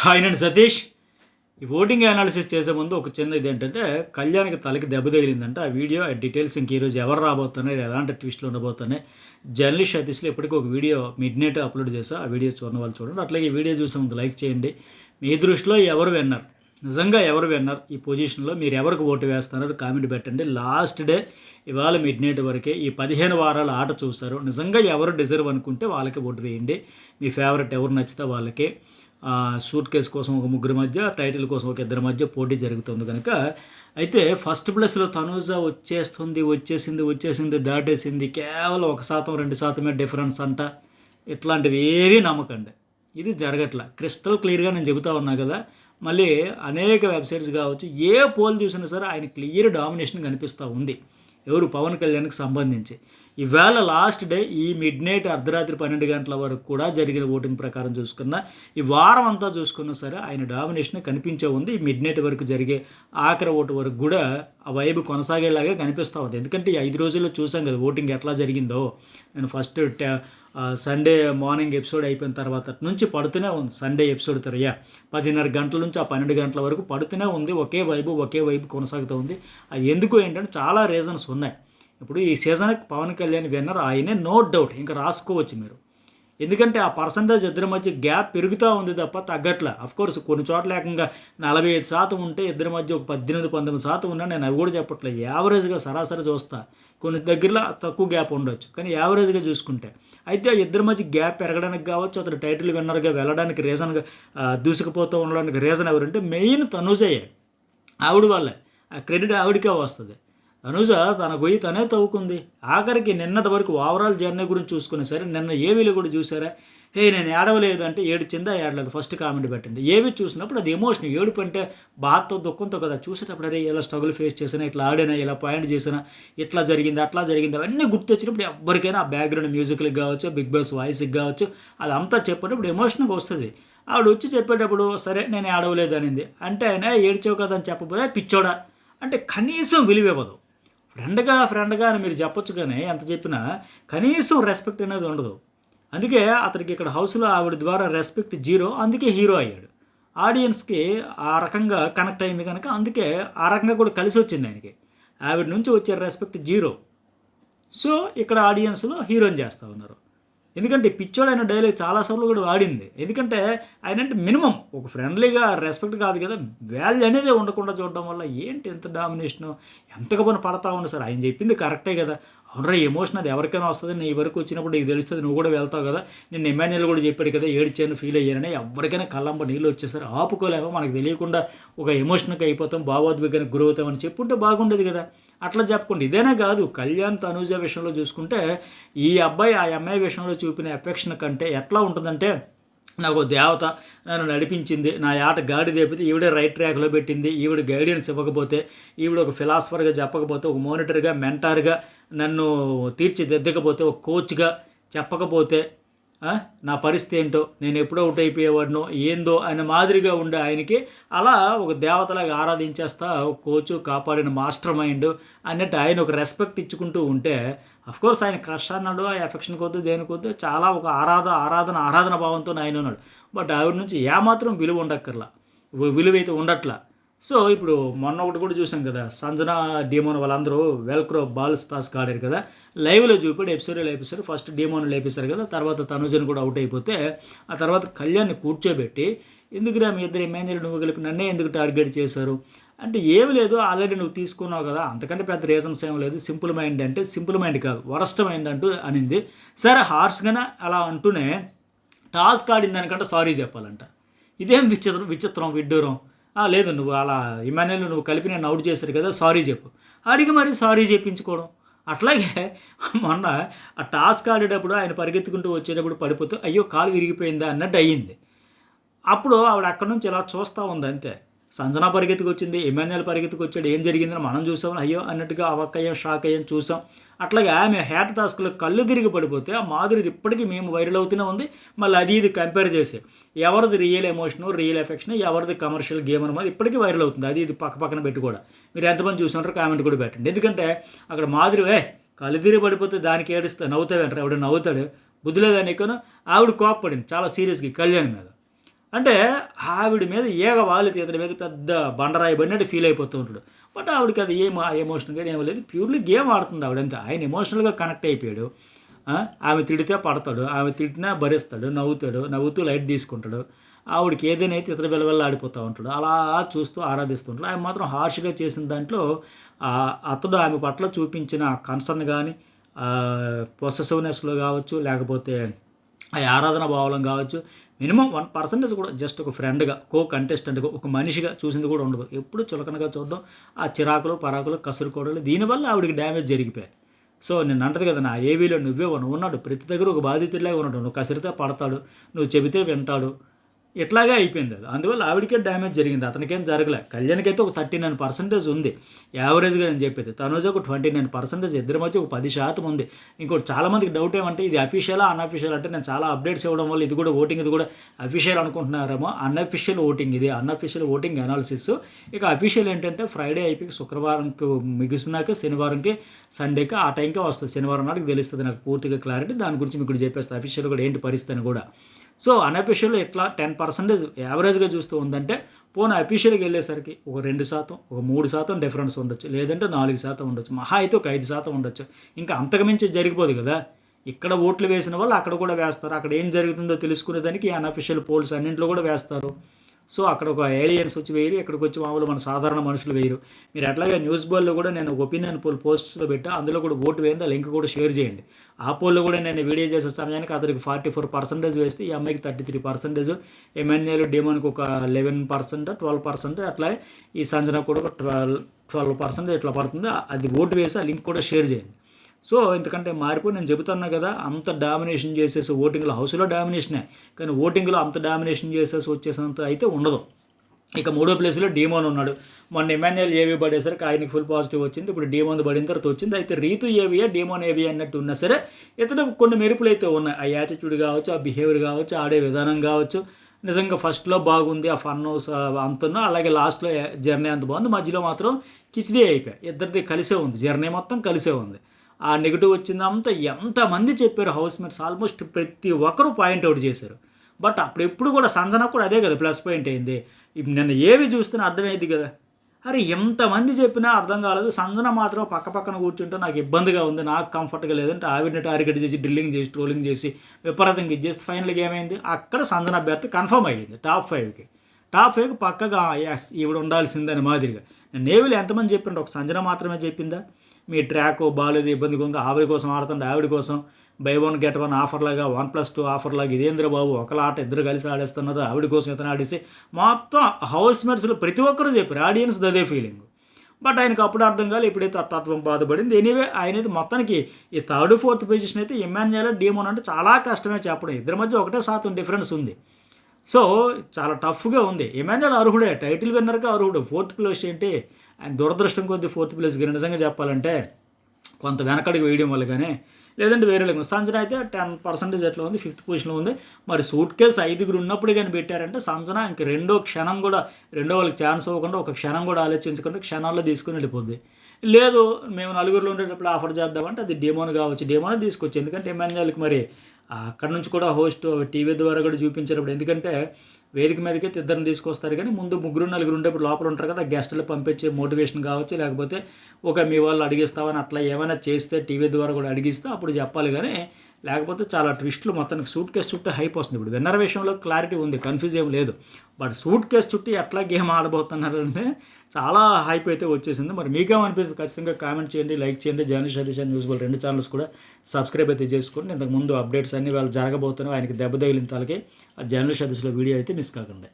ఆయనండి సతీష్. ఈ voting analysis చేసే ముందు ఒక చిన్న ఇదేంటంటే, కళ్యాణ్‌కి తలకి దెబ్బ తగిలిందంట. ఆ వీడియో, ఆ డీటెయిల్స్ ఇంక ఈరోజు ఎవరు రాబోతున్నారు, ఎలాంటి ట్విస్టులు ఉండబోతున్నాయి. జర్నలిస్ట్ సతీష్‌లో ఇప్పటికి ఒక వీడియో మిడ్‌నైట్ అప్‌లోడ్ చేశా. ఆ వీడియో చూడని వాళ్ళు చూడండి. అట్లాగే ఈ వీడియో చూసే ముందు లైక్ చేయండి. మీ దృష్టిలో ఎవరు విన్నర్? నిజంగా ఎవరు విన్నర్? ఈ పొజిషన్‌లో మీరు ఎవరికి ఓటు వేస్తున్నారు కామెంట్ పెట్టండి. లాస్ట్ డే ఇవాళ మిడ్‌నైట్ వరకే ఈ 15 వారాల ఆట చూస్తారు. నిజంగా ఎవరు డిజర్వ్ అనుకుంటే వాళ్ళకి ఓటు వేయండి. మీ ఫేవరెట్ ఎవరు నచ్చితే వాళ్ళకి. సూట్ కేస్ కోసం ఒక ముగ్గురు మధ్య, టైటిల్ కోసం ఒక ఇద్దరి మధ్య పోటీ జరుగుతుంది కనుక, అయితే ఫస్ట్ ప్లేస్‌లో తనూజ వచ్చేసింది, దాటేసింది. కేవలం 1%, 2% డిఫరెన్స్ అంట. ఇట్లాంటివి ఏవీ నమ్మకండి. ఇది జరగట్ల. క్రిస్టల్ క్లియర్‌గా నేను చెబుతా ఉన్నా కదా! మళ్ళీ అనేక వెబ్‌సైట్స్ కావచ్చు, ఏ పోల్ చూసినా సరే ఆయన క్లియర్ డామినేషన్ కనిపిస్తూ ఉంది. ఎవరు? పవన్ కళ్యాణ్‌కి సంబంధించి. ఇవాళ లాస్ట్ డే ఈ మిడ్‌నైట్ అర్ధరాత్రి 12 గంటల వరకు కూడా జరిగిన ఓటింగ్ ప్రకారం చూసుకున్నా, ఈ వారం అంతా చూసుకున్నా సరే ఆయన డామినేషన్ కనిపించే ఉంది. ఈ మిడ్‌నైట్ వరకు జరిగే ఆఖరి ఓటు వరకు కూడా ఆ వైబ్ కొనసాగేలాగే కనిపిస్తూ ఉంది. ఎందుకంటే ఈ 5 రోజుల్లో చూసాం కదా ఓటింగ్ ఎట్లా జరిగిందో. నేను ఫస్ట్ సండే మార్నింగ్ ఎపిసోడ్ అయిపోయిన తర్వాత నుంచి పడుతూనే ఉంది. సండే ఎపిసోడ్ 10:30 గంటల నుంచి ఆ 12 గంటల వరకు పడుతూనే ఉంది. ఒకే వైబ్ కొనసాగుతూ ఉంది. అది ఎందుకు ఏంటంటే చాలా రీజన్స్ ఉన్నాయి. ఇప్పుడు ఈ సీజన్కి పవన్ కళ్యాణ్ విన్నర్ ఆయనే, నో డౌట్. ఇంకా రాసుకోవచ్చు మీరు. ఎందుకంటే ఆ పర్సంటేజ్ ఇద్దరి మధ్య గ్యాప్ పెరుగుతూ ఉంది తప్ప తగ్గట్ల. అఫ్కోర్స్ కొన్ని చోట్ల ఏకంగా 45% ఉంటే ఇద్దరి మధ్య ఒక 18-19% ఉన్నా నేను అవి కూడా చెప్పట్లేదు. యావరేజ్గా సరాసరి చూస్తా. కొన్ని దగ్గరలో తక్కువ గ్యాప్ ఉండొచ్చు, కానీ యావరేజ్గా చూసుకుంటే. అయితే ఆ ఇద్దరి మధ్య గ్యాప్ పెరగడానికి కావచ్చు, అతను టైటిల్ విన్నర్గా వెళ్ళడానికి రీజన్గా, దూసుకుపోతూ ఉండడానికి రీజన్ ఎవరంటే మెయిన్ తనూజయ్యే. ఆవిడ వల్లే ఆ క్రెడిట్ ఆవిడకే వస్తుంది. తనూజ తన గొయ్యి తనే తవ్వుకుంది. ఆఖరికి నిన్నటి వరకు ఓవరాల్ జర్నీ గురించి చూసుకున్నా సరే, నిన్న ఏవీలో కూడా చూసారా, నేను ఏడవలేదు అంటే ఏడ్చిందా ఏడలేదు ఫస్ట్ కామెంట్ పెట్టండి. ఏవి చూసినప్పుడు అది ఎమోషన్. ఏడుపు అంటే బాధతో దుఃఖంతో కదా. చూసేటప్పుడు అరే ఇలా స్ట్రగుల్ ఫేస్ చేసినా, ఇట్లా ఆడినా, ఇలా పాయింట్ చేసినా, ఇట్లా జరిగింది అట్లా జరిగింది అవన్నీ గుర్తొచ్చినప్పుడు ఎవరికైనా ఆ బ్యాక్గ్రౌండ్ మ్యూజిక్కి కావచ్చు, బిగ్ బాస్ వాయిస్కి కావచ్చు, అదంతా చెప్పేటప్పుడు ఎమోషన్గా వస్తుంది. ఆవిడ వచ్చి చెప్పేటప్పుడు సరే నేను ఏడవలేదు అనింది అంటే, ఆయన ఏడ్చావు కదా అని చెప్పబోయే పిచ్చోడా అంటే కనీసం విలువ ఇవ్వదు. ఫ్రెండ్గా అని మీరు చెప్పొచ్చు, కానీ ఎంత చెప్పినా కనీసం రెస్పెక్ట్ అనేది ఉండదు. అందుకే అతనికి ఇక్కడ హౌస్లో ఆవిడ ద్వారా రెస్పెక్ట్ జీరో. అందుకే హీరో అయ్యాడు. ఆడియన్స్కి ఆ రకంగా కనెక్ట్ అయింది కనుక, అందుకే ఆ రకంగా కూడా కలిసి వచ్చింది ఆయనకి. ఆవిడ నుంచి వచ్చే రెస్పెక్ట్ జీరో. సో ఇక్కడ ఆడియన్స్లో హీరోని చేస్తూ ఉన్నారు. ఎందుకంటే పిచ్చోడైన డైలాగ్ చాలాసార్లు కూడా వాడింది. ఎందుకంటే ఆయన అంటే మినిమం ఒక ఫ్రెండ్లీగా రెస్పెక్ట్ కాదు కదా, వాల్యూ అనేది ఉండకుండా చూడడం వల్ల ఏంటి ఎంత డామినేషను, ఎంతగా పని పడతా ఉన్నా సార్. ఆయన చెప్పింది కరెక్టే కదా. అవునరా, ఎమోషన్ అది ఎవరికైనా వస్తుంది. నీ వరకు వచ్చినప్పుడు నీకు తెలుస్తుంది, నువ్వు కూడా వెళ్తావు కదా. నేను ఎమ్మెన్యేలు కూడా చెప్పాడు కదా, ఏడ్చాను ఫీల్ అయ్యానని. ఎవరికైనా కళ్ళంబ నీళ్ళు వచ్చేసారు, ఆపుకోలేమో. మనకు తెలియకుండా ఒక ఎమోషన్కి అయిపోతాం, భావోద్వేగానికి గురవుతామని చెప్పుంటే బాగుండేది కదా. అట్లా చెప్పుకోండి. ఇదేనే కాదు, కళ్యాణ్ తనూజ విషయంలో చూసుకుంటే ఈ అబ్బాయి ఆ అమ్మాయి విషయంలో చూపిన ఎఫెక్షన్ కంటే ఎట్లా ఉంటుందంటే, నాకు దేవత నన్ను నడిపించింది, నా ఆట గాడి దేపితే ఈవిడే రైట్ ట్రాక్లో పెట్టింది, ఈవిడ గైడెన్స్ ఇవ్వకపోతే, ఈవిడ ఒక ఫిలాసఫర్గా చెప్పకపోతే, ఒక మోనిటర్గా మెంటార్గా నన్ను తీర్చిదిద్దకపోతే, ఒక కోచ్గా చెప్పకపోతే నా పరిస్థితి ఏంటో, నేను ఎప్పుడో అవుట్ అయిపోయేవాడినో ఏందో అనే మాదిరిగా ఉండే ఆయనకి అలా ఒక దేవతలాగా ఆరాధించేస్తా, ఒక కోచ్ కాపాడిన మాస్టర్ మైండ్ అన్నట్టు ఆయన ఒక రెస్పెక్ట్ ఇచ్చుకుంటూ ఉంటే, అఫ్కోర్స్ ఆయన క్రష్ అన్నాడు, ఆ ఎఫెక్షన్ కొద్దు దేనికొద్దు చాలా ఒక ఆరాధన భావంతో ఆయన ఉన్నాడు. బట్ ఆవిడ నుంచి ఏమాత్రం విలువ ఉండక్కర్లా, విలువ అయితే ఉండట్లా. సో ఇప్పుడు మొన్న ఒకటి కూడా చూసాం కదా, సంజన డీమోన్ వాళ్ళందరూ వెల్క్రో బాల్స్ టాస్క్ ఆడారు కదా, లైవ్లో చూపాడు. ఎపిసోడ్ ఫస్ట్ డీమోన్ లేపేశారు కదా, తర్వాత తనుజన్ కూడా అవుట్ అయిపోతే, ఆ తర్వాత కళ్యాణ్ని కూర్చోబెట్టి, ఎందుకురా మీ ఇద్దరు ఎమ్మెన్యేలు నువ్వు కలిపి నన్నే ఎందుకు టార్గెట్ చేశారు అంటే, ఏమి లేదు ఆల్రెడీ నువ్వు తీసుకున్నావు కదా, అంతకంటే పెద్ద రీజన్స్ ఏం లేదు, సింపుల్ మైండ్ అంటే సింపుల్ మైండ్ కాదు వరస్ట్ మైండ్ అంటూ అనింది. సరే హార్ష్గానే అలా అంటూనే టాస్క్ ఆడిన దానికంటే సారీ చెప్పాలంట. ఇదేం విచిత్రం విడ్డూరం. లేదు నువ్వు అలా ఇమాన్యుల్ నువ్వు కలిపి నేను అవుట్ చేశారు కదా, సారీ చెప్పు. అడిగి మరి సారీ చెప్పించుకోవడం. అట్లాగే మొన్న ఆ టాస్క్ ఆడేటప్పుడు ఆయన పరిగెత్తుకుంటూ వచ్చేటప్పుడు పడిపోతూ అయ్యో కాలు విరిగిపోయిందా అన్నట్టు అయ్యింది. అప్పుడు ఆవిడ అక్కడి నుంచి ఇలా చూస్తూ ఉంది అంతే. సంజన పరిగెత్తుకు వచ్చింది, ఇమాన్యుల్ పరిగెత్తుకు వచ్చాడు, ఏం జరిగిందని మనం చూసాం, అయ్యో అన్నట్టుగా అవక్కయ్యాం, షాక్ అయ్యాం చూసాం. అట్లాగే ఆమె హ్యాట్ టాస్క్లో కళ్ళు తిరిగి పడిపోతే ఆ మాధురిది ఇప్పటికీ మేము వైరల్ అవుతూనే ఉంది. మళ్ళీ అది ఇది కంపేర్ చేసి ఎవరిది రియల్ ఎమోషను, రియల్ ఎఫెక్షన్, ఎవరిది కమర్షియల్ గేమ్ అన్నది ఇప్పటికీ వైరల్ అవుతుంది. అది ఇది పక్కన పెట్టి కూడా మీరు ఎంతమంది చూసినారో కామెంట్ కూడా పెట్టండి. ఎందుకంటే అక్కడ మాధురి కళ్ళు తిరిగి పడిపోతే దానికి ఏడుస్తా నవ్వుతావేంటారు, ఎవడ నవ్వుతాడు, బుద్ధి లేదా నీకును. ఆవిడ కోప్పడింది చాలా సీరియస్గా కళ్యాణ్ మీద. అంటే ఆవిడ మీద ఈగ వాలితే ఇతని మీద పెద్ద బండరాయి పడినట్టు ఫీల్ అయిపోతూ ఉంటాడు. బట్ ఆవిడకి అది ఏం ఎమోషన్ కానీ ఏమో లేదు, ప్యూర్లీ గేమ్ ఆడుతుంది ఆవిడంతే. ఆయన ఎమోషనల్గా కనెక్ట్ అయిపోయాడు. ఆమె తిడితే పడతాడు, ఆమె తిట్టినా భరిస్తాడు, నవ్వుతాడు, నవ్వుతూ లైట్ తీసుకుంటాడు. ఆవిడకి ఏదైనా అయితే ఇతర వెళ్ళ ఆడిపోతూ ఉంటాడు. అలా చూస్తూ ఆరాధిస్తుంటాడు. ఆమె మాత్రం హార్ష్గా చేసిన దాంట్లో అతడు ఆమె పట్ల చూపించిన కన్సర్న్ కానీ, పొసెసివ్నెస్లో కావచ్చు, లేకపోతే ఆ ఆరాధన భావం కావచ్చు, మినిమం 1% కూడా జస్ట్ ఒక ఫ్రెండ్గా, కంటెస్టెంట్గా, ఒక మనిషిగా చూసింది కూడా ఉండదు. ఎప్పుడు చులకనగా చూడడం, ఆ చిరాకులు పరాకులు కసురుకోవడాలు, దీనివల్ల ఆవిడకి డ్యామేజ్ జరిగిపోయాయి. సో నేను అంటది కదా, నా ఏవీలో నువ్వే ఉన్నాడు, ప్రతి దగ్గర ఒక బాధితుడిలాగా ఉన్నాడు. నువ్వు కసిరితే పడతాడు, నువ్వు చెబితే వింటాడు, ఇట్లాగే అయిపోయింది అది. అందువల్ల ఆవిడకే డ్యామేజ్ జరిగింది, అతనికేం జరగలే. కళ్యాణ్కి అయితే ఒక 39% ఉంది యావరేజ్గా నేను చెప్పేది. తనుజ ఒక 29%, ఇద్దరి మధ్య ఒక 10% ఉంది. ఇంకోటి చాలామందికి డౌట్ ఏమంటే ఇది అఫీషియలా అన్అఫీషియల్ అంటే, నేను చాలా అప్డేట్స్ ఇవ్వడం వల్ల ఇది కూడా ఓటింగ్, ఇది కూడా అఫీషియల్ అనుకుంటున్నారేమో. అన్అఫీషియల్ ఓటింగ్ ఇది, అన్అఫీషియల్ ఓటింగ్ అనాలిసిస్. ఇక అఫీషియల్ ఏంటంటే ఫ్రైడే అయిపోయి శుక్రవారంకి ముగిసినాక శనివారంకి సండేకి ఆ టైంకే వస్తుంది. శనివారం నాటికి తెలుస్తుంది నాకు పూర్తిగా క్లారిటీ. దాని గురించి మీకు చెప్పేస్తాను అఫీషియల్ కూడా ఏంటి పరిస్థితి అని కూడా. సో అన్అఫీషియల్ ఎట్లా 10% యావరేజ్గా చూస్తూ ఉందంటే, పోనీ అఫీషియల్కి వెళ్ళేసరికి ఒక 2%, ఒక 3% డిఫరెన్స్ ఉండొచ్చు, లేదంటే 4% ఉండొచ్చు, మహా అయితే ఒక 5% ఉండొచ్చు. ఇంకా అంతకుమించి జరిగిపోదు కదా. ఇక్కడ ఓట్లు వేసిన వాళ్ళు అక్కడ కూడా వేస్తారు. అక్కడ ఏం జరుగుతుందో తెలుసుకునేదానికి అన్అఫీషియల్ పోల్స్ అన్నింటిలో కూడా వేస్తారు. సో అక్కడ ఒక ఏలియన్స్ వచ్చి వేయరు, ఇక్కడికి వచ్చి మామూలు మన సాధారణ మనుషులు వేయరు. మీరు ఎట్లాగే న్యూస్ బోర్డులో కూడా నేను ఒపీనియన్ పోల్ పోస్ట్స్లో పెట్టా, అందులో కూడా ఓటు వేయండి, ఆ లింక్ కూడా షేర్ చేయండి. ఆ పోల్లో కూడా నేను వీడియో చేసే సమయానికి అతనికి 44% వేస్తే ఈ అమ్మాయికి 33%, ఎమ్మెన్యేలు డేమోనికి ఒక 11%, 12%, అట్లా ఈ సంజన కూడా 12% ఇట్లా పడుతుంది. అది ఓటు వేసి ఆ లింక్ కూడా షేర్ చేయండి. సో ఎందుకంటే మారిపోయి నేను చెబుతున్నా కదా, అంత డామినేషన్ చేసేసి ఓటింగ్లో, హౌస్లో డామినేషనే కానీ ఓటింగ్లో అంత డామినేషన్ చేసేసి వచ్చేసినంత అయితే ఉండదు. ఇక 3వ ప్లేస్లో డీమోన్ ఉన్నాడు. మొన్న ఎమ్మెన్యేలు ఏవి పడేసరికి ఆయనకి ఫుల్ పాజిటివ్ వచ్చింది. ఇప్పుడు డీమోన్ పడిన తర్వాత వచ్చింది. అయితే రీతు ఏవియా డీమోన్ ఏవియా అన్నట్టు ఉన్నా సరే ఇతనికి కొన్ని మెరుపులు అయితే ఉన్నాయి. ఆ యాటిట్యూడ్ కావచ్చు, ఆ బిహేవియర్ కావచ్చు, ఆడే విధానం కావచ్చు, నిజంగా ఫస్ట్లో బాగుంది, ఆ ఫన్ అంతున్నా, అలాగే లాస్ట్లో జర్నీ అంత బాగుంది. మధ్యలో మాత్రం కిచిడీ అయిపోయాయి. ఇద్దరిది కలిసే ఉంది, జర్నీ మొత్తం కలిసే ఉంది. ఆ నెగిటివ్ వచ్చిందంతా ఎంతమంది చెప్పారు హౌస్మేట్స్, ఆల్మోస్ట్ ప్రతి ఒక్కరూ పాయింట్అవుట్ చేశారు. బట్ అప్పుడు ఎప్పుడు కూడా సంజన కూడా అదే కదా ప్లస్ పాయింట్ అయింది. ఇప్పుడు నిన్న ఏవి చూస్తున్నా అర్థమైంది కదా. అరే ఎంతమంది చెప్పినా అర్థం కాలేదు, సంజన మాత్రం పక్క పక్కన కూర్చుంటే నాకు ఇబ్బందిగా ఉంది, నాకు కంఫర్ట్గా లేదంటే ఆవిడని టార్గెట్ చేసి డ్రిల్లింగ్ చేసి ట్రోలింగ్ చేసి విపరీతంగా ఇచ్చేస్తే ఫైనల్గా ఏమైంది, అక్కడ సంజన అభ్యర్థి కన్ఫర్మ్ అయ్యింది టాప్ 5కి పక్కగా ఎస్ ఈవిడ ఉండాల్సిందని మాదిరిగా. నేను నేవిలో ఎంతమంది చెప్పిండు, ఒక సంజన మాత్రమే చెప్పిందా మీ ట్రాక్ బాగాలేదు, ఇబ్బందిగా ఉంది, ఆవిడ కోసం ఆడుతుంది, ఆవిడ కోసం బై 1 get 1 ఆఫర్ లాగా, 1+2 ఆఫర్ లాగా, ఇదేంద్ర బాబు ఒకలా ఆట ఇద్దరు కలిసి ఆడేస్తున్నారు, ఆవిడ కోసం ఇతను ఆడేసి మొత్తం హౌస్ మేట్స్లో ప్రతి ఒక్కరూ చెప్పారు. ఆడియన్స్ అదే ఫీలింగ్. బట్ ఆయనకు అప్పుడు అర్థం కాదు, ఇప్పుడైతే తత్వం బాధపడింది. ఎనీవే ఆయనైతే మొత్తానికి ఈ 3rd, 4th పొజిషన్ అయితే ఎమ్మాన్యుయల్ డీమోన్ అంటే చాలా కష్టమే చెప్పడం. ఇద్దరి మధ్య 1% డిఫరెన్స్ ఉంది. సో చాలా టఫ్గా ఉంది. ఎమ్మాన్యుయల్ అర్హుడే, టైటిల్ విన్నర్గా అర్హుడు. 4th ప్లేస్ ఏంటి, ఆయన దురదృష్టం కొద్ది 4th ప్లేస్కి నిజంగా చెప్పాలంటే కొంత వెనకడికి వేయడం వల్ల, కానీ లేదంటే వేరే లేదు. సంజన అయితే 10% ఎట్లా ఉంది, 5th పొజిషన్లో ఉంది. మరి సూట్ కేసు 5 ఉన్నప్పుడు కానీ పెట్టారంటే సంజన ఇంక రెండో వాళ్ళకి ఛాన్స్ ఇవ్వకుండా, ఒక క్షణం కూడా ఆలోచించకుండా క్షణాల్లో తీసుకుని వెళ్ళిపోద్ది. లేదు మేము 4 ఉండేటప్పుడు ఆఫర్ చేద్దామంటే అది డీమోన్ కావచ్చు, డీమోనే తీసుకొచ్చి. ఎందుకంటే ఎమ్మెన్యేలకి మరి అక్కడ నుంచి కూడా హోస్ట్ టీవీ ద్వారా కూడా చూపించేటప్పుడు, ఎందుకంటే వేదిక మీదకి ఇద్దరిని తీసుకొస్తారు కానీ ముందు 3, 4 ఉండేప్పుడు లోపల ఉంటారు కదా, గెస్టులు పంపించే మోటివేషన్ కావచ్చు, లేకపోతే ఒక మీ వాళ్ళు అడిగిస్తామని అట్లా ఏమైనా చేస్తే టీవీ ద్వారా కూడా అడిగిస్తే అప్పుడు చెప్పాలి. కానీ లేకపోతే చాలా ట్విస్టులు, మొత్తానికి సూట్ కేసు చుట్టూ హైప్ వస్తుంది. ఇప్పుడు విన్నర్ విషయంలో క్లారిటీ ఉంది, కన్ఫ్యూజ్ ఏం లేదు. బట్ సూట్ కేసు చుట్టూ ఎట్లా గేమ్ ఆడబోతున్నారంటే చాలా హైప్ అయితే వచ్చేసింది. మరి మీకేమనిపిస్తుంది ఖచ్చితంగా కామెంట్ చేయండి, లైక్ చేయండి. Journalist Satish and news Bol 2 channels కూడా సబ్స్క్రైబ్ అయితే చేసుకోండి. ఇంతకుముందు అప్డేట్స్ అన్నీ వాళ్ళు జరగబోతున్నాయి, ఆయనకి దెబ్బ తగిలిన తాలకి ఆ జర్నలిస్ట్ సతీష్లో వీడియో అయితే మిస్ కాకండి.